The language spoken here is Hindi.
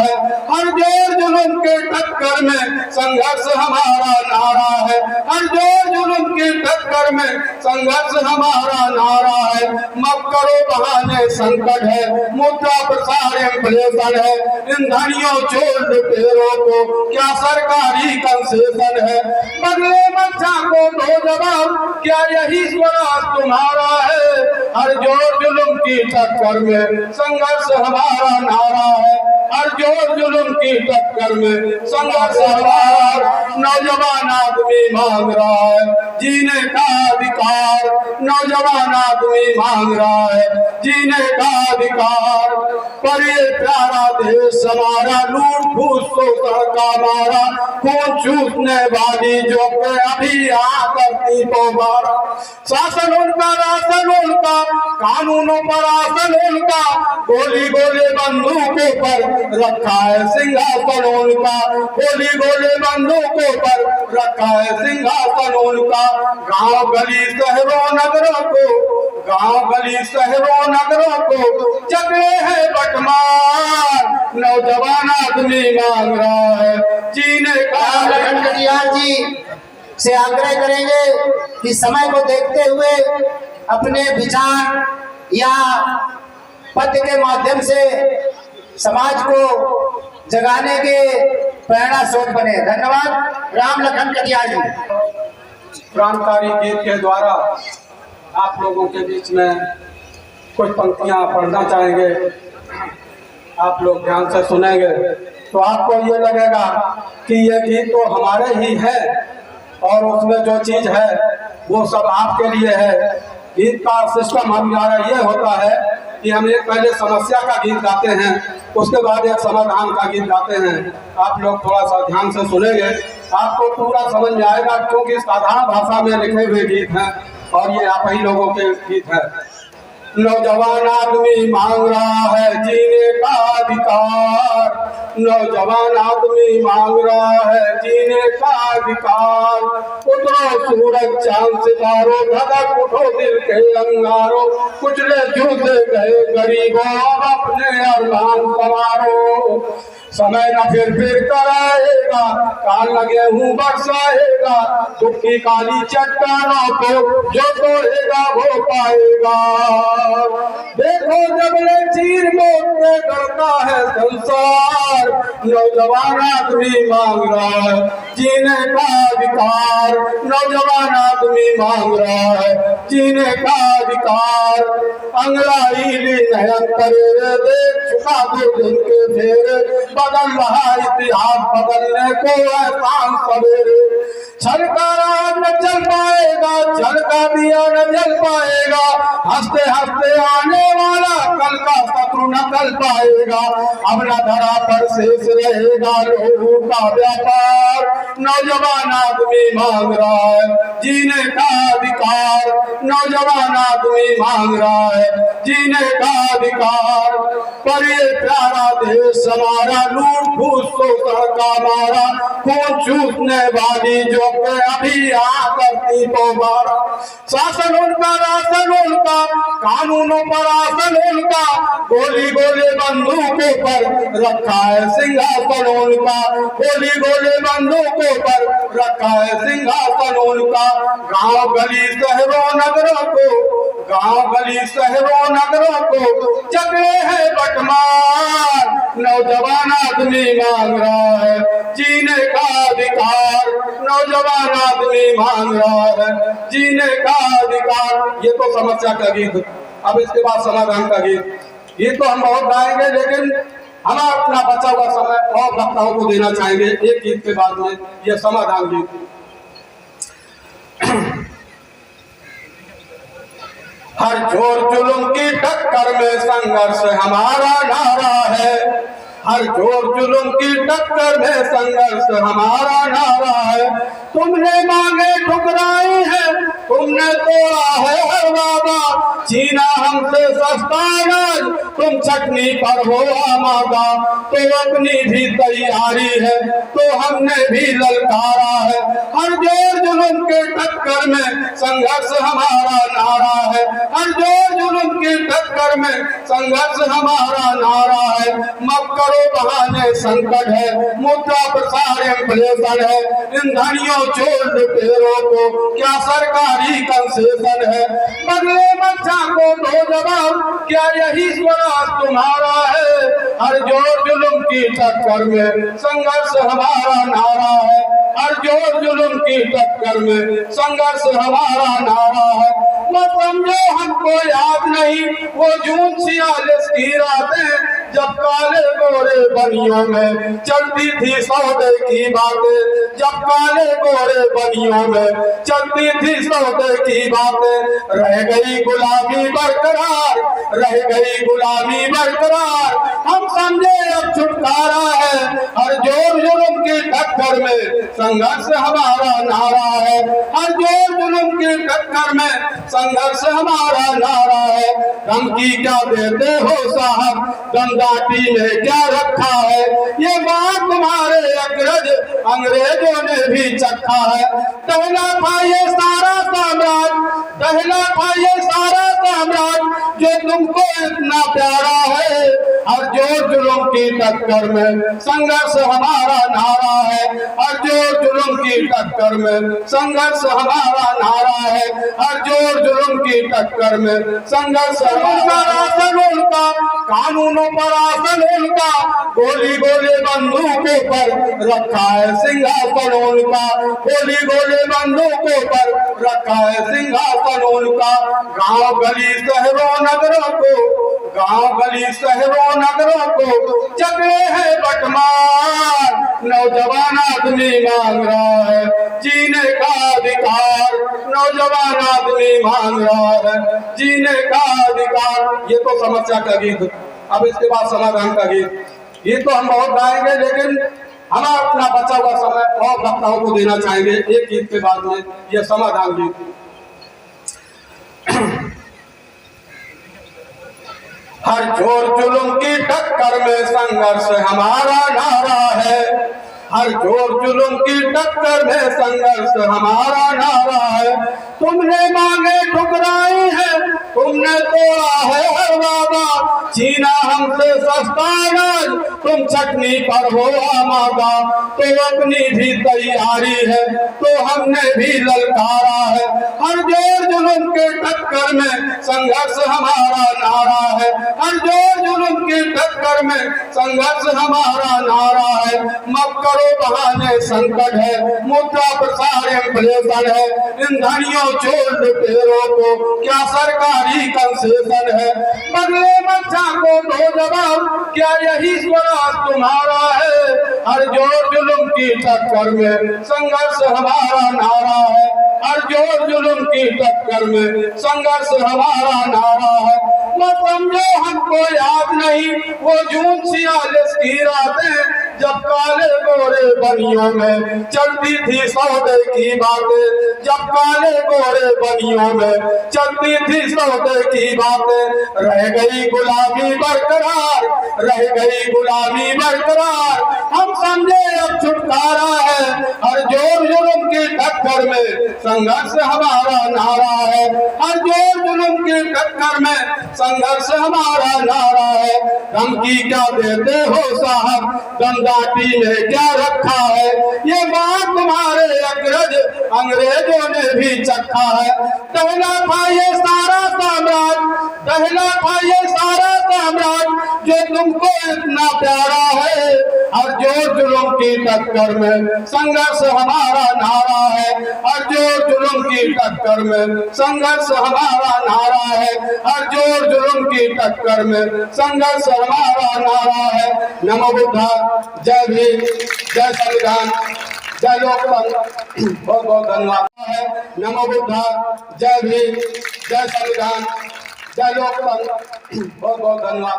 है। हर जोर जुल्म के टक्कर में संघर्ष हमारा नारा है। हर जोर जुल्म की टक्कर में संघर्ष हमारा नारा है। मत करो बहाने संकट है, मुद्रा प्रसार इन्फ्लेशन है, ईंधनियों चोर लुटेरों को क्या सरकारी कंसेशन है। बदले मच्छा को दो जवाब, क्या यही स्वराज तुम्हारा है। हर जोर जुल्म की टक्कर में संघर्ष हमारा नारा है। हर जोर जुल्म की टक्कर में संघर्ष हमारा। नौजवान आदमी मांग रहा है जीने का अधिकार। नौजवान आदमी मांग रहा है जीने का अधिकार। पर ये प्यारा देश हमारा लूट फूस शोषण का मारा, खून चूसने वाली जो के अभी करती तो मारा। शासन उनका, राशन उनका, कानूनों पर आसन उनका, गोली गोले बंदूकों पर रखा है सिंहासन उनका। गोली गोले बंदूकों पर रखा है सिंहासन उनका। गांव गली शहरों नगरों को, गांव गली शहरों नगरों को चक्रे है बटमार। नौजवान आदमी मांग रहा है जीने का। खंडरियाल जी से आग्रह करेंगे कि समय को देखते हुए अपने विचार या पद के माध्यम से समाज को जगाने के प्रेरणा स्रोत बने। धन्यवाद। राम लखन कटियार जी। क्रांतिकारी गीत के द्वारा आप लोगों के बीच में कुछ पंक्तियां पढ़ना चाहेंगे। आप लोग ध्यान से सुनेंगे तो आपको ये लगेगा कि ये गीत तो हमारे ही है और उसमें जो चीज है वो सब आपके लिए है। गीत का सिस्टम हमारा ये होता है कि हम एक पहले समस्या का गीत गाते हैं, उसके बाद एक समाधान का गीत गाते हैं। आप लोग थोड़ा सा ध्यान से सुनेंगे, आपको पूरा समझ में आएगा, क्योंकि साधारण भाषा में लिखे हुए गीत हैं और ये आप ही लोगों के गीत है। नौजवान आदमी मांग रहा है जीने का अधिकार। नौजवान आदमी मांग रहा है जीने का अधिकार। उतरो सूरज चांद सितारों, धड़क उठो दिल के अंगारों, कुचले झूठे गए गरीबों, अपने अरमान संवारो। समय न फिर कराएगा, काल लगे हूँ बरसाएगा, दुख की काली चट्टानों को जो तोड़ेगा वो पाएगा। देखो जबले चीर मौत में डरता है संसार। नौजवान आदमी मांग रहा है जीने का अधिकार। नौजवान आदमी मांग रहा है जीने का अधिकार। अंगड़ाई ली नयन करे रे, देख चुका दुर्दिन के फेरे, बदल रहा इतिहास बदलने को एहसान सवेरे। छलका रहा न चल पाएगा, छलका दिया न जल पाएगा, हंसते हंसते आने वाला कल का शत्रु न कल पाएगा। अब न धरा पर शेष रहेगा लोगों का व्यापार। नौजवान आदमी मांग रहा है जीने का अधिकार। नौजवान आदमी मांग रहा है जीने का अधिकार। पर ये प्यारा देश हमारा लूट फूस शोषण का मारा, खून चूसने वाली जो के अभी करती तो मारा। शासन उनका, राशन उनका, कानूनों पर आसन उनका, गोली गोले बंदूकों पर रखा है सिंहासन उनका। गोली गोले बंदूकों पर रखा है सिंहासन उनका। गांव गली शहरों नगरों को, गांव गली शहरों नगरों को चक्रे है बटमार। नौजवान आदमी मांग रहा है जीने का अधिकार। नौजवान आदमी मांग रहा है जीने का अधिकार। ये तो समस्या का गीत। अब इसके बाद समाधान का गीत। ये तो हम बहुत गाएंगे, लेकिन हम अपना बचा हुआ समय और वक्ताओं को देना चाहेंगे एक गीत के बाद में ये समाधान गीत। हर जोर जुल्म की टक्कर में संघर्ष हमारा नारा है। हर जोर जुल्म की टक्कर में संघर्ष हमारा नारा है। तुमने मांगे ठुकराई है, तुमने तोड़ा है हर वादा, छीना हमसे सस्ता अनाज, तुम चटनी पर हो आमादा। तो अपनी भी तैयारी है तो हमने भी ललकारा है, हर जोर जुल्म के टक्कर में संघर्ष हमारा नारा है, हर जोर जुल्म की टक्कर में संघर्ष हमारा नारा है। मत करो बहाने, संकट है, मुद्रा प्रसार इन्फ्लेशन है, ईंधनियों चोर लुटेरों को क्या सरकारी कंसेशन है। बदले बच्चा को दो जवाब, क्या यही स्वराज तुम्हारा है। हर जोर जुल्म की टक्कर में संघर्ष हमारा नारा है, हर जोर जुल्म की टक्कर में संघर्ष हमारा नारा है। मत समझो हमको याद नहीं वो जून 46 की रातें, जब काले गोरे बनियों में चलती थी सौदे की बातें, जब काले गोरे बनियों में चलती थी सौदे की बातें। रह गई गुलामी बरकरार, रह गई गुलामी बरकरार, हम समझे अब छुटकारा है। हर जोर जुल्म की टक्कर में संघर्ष हमारा नारा है, हर जोर जुल्म की टक्कर में संघर्ष हमारा नारा है। धमकी क्या देते हो साहब, दमदाटी में क्या रखा है, ये बात तुम्हारे अग्रज अंग्रेजों ने भी चखा है। दहला था ये सारा साम्राज्य, दहला था ये सारा साम्राज्य, जो तुमको इतना प्यारा है। हर जोर जुल्म की टक्कर में संघर्ष हमारा नारा है, हर जोर जुल्म की टक्कर में संघर्ष हमारा नारा है, हर जोर जुल्म की टक्कर में संघर्ष हमारा। राशन उनका, कानूनों पर आसन उनका, गोली गोले बंदूकों पर रखा है सिंहासन उनका, गोली गोले बंदूकों पर रखा है सिंहासन उनका। गांव गली शहरों नगरों को, गांव गली शहरों नगरों को जगले है बटमार, नौजवान आदमी मांग रहा है जीने का अधिकार, नौजवान आदमी मांग रहा है जीने का अधिकार। ये तो समस्या का गीत, अब इसके बाद समाधान का गीत। ये तो हम बहुत गाएंगे, लेकिन हम अपना बचा हुआ समय और वक्ताओं को देना चाहेंगे एक गीत के बाद में, ये समाधान गीत। हर जोर जुल्म की टक्कर में संघर्ष हमारा नारा है, हर जोर जुल्म की टक्कर में संघर्ष हमारा नारा है। तुमने मांगे ठुकराई है, तुमने तोड़ा है हर वादा, छीना हमसे सस्ता अनाज, तुम चटनी पर हो आमादा। तो अपनी भी तैयारी है तो हमने भी ललकारा है, हर जोर जुल्म के टक्कर में संघर्ष हमारा नारा है, हर जोर जुल्म की टक्कर में संघर्ष हमारा नारा है। मत करो बहाने, संकट है, मुद्रा प्रसार इन्फ्लेशन है, ईंधनियों चोर लुटेरों को क्या सरकारी कंसेशन है। बदले बच्चा को दो जवाब, क्या यही स्वराज तुम्हारा है। हर जोर जुल्म की टक्कर में संघर्ष हमारा नारा है, हर जोर जुल्म की टक्कर में संघर्ष हमारा नारा है। मत समझो हमको याद नहीं वो जून 46 की रातें, जब काले गोरे बनियों में चलती थी सौदे की बातें, जब काले गोरे बनियों में चलती थी सौदे की बातें। रह गई गुलामी बरकरार, रह गई गुलामी बरकरार, हम समझे अब छुटकारा है। हर जोर जुल्म की टक्कर में संघर्ष हमारा नारा है, हर जोर जुल्म की टक्कर में संघर्ष हमारा नारा है। धमकी क्या देते हो साहब, दमदाटी में क्या रखा है, ये बात तुम्हारे अग्रज अंग्रेजों ने भी चखा है। दहला था ये सारा साम्राज्य, दहला था ये सारा साम्राज्य, जो तुमको इतना प्यारा है। हर जोर जुल्म की टक्कर में संघर्ष हमारा नारा है, हर जोर जुल्म की टक्कर में संघर्ष हमारा नारा है, हर जोर जुल्म की टक्कर में संघर्ष हमारा नारा है। नमो बुद्धा, जय भीम, जय संविधान, जय लोकतंत्र। बहुत बहुत धन्यवाद है। नमो बुद्धा, जय भीम, जय संविधान, जय लोकतंत्र। बहुत बहुत धन्यवाद।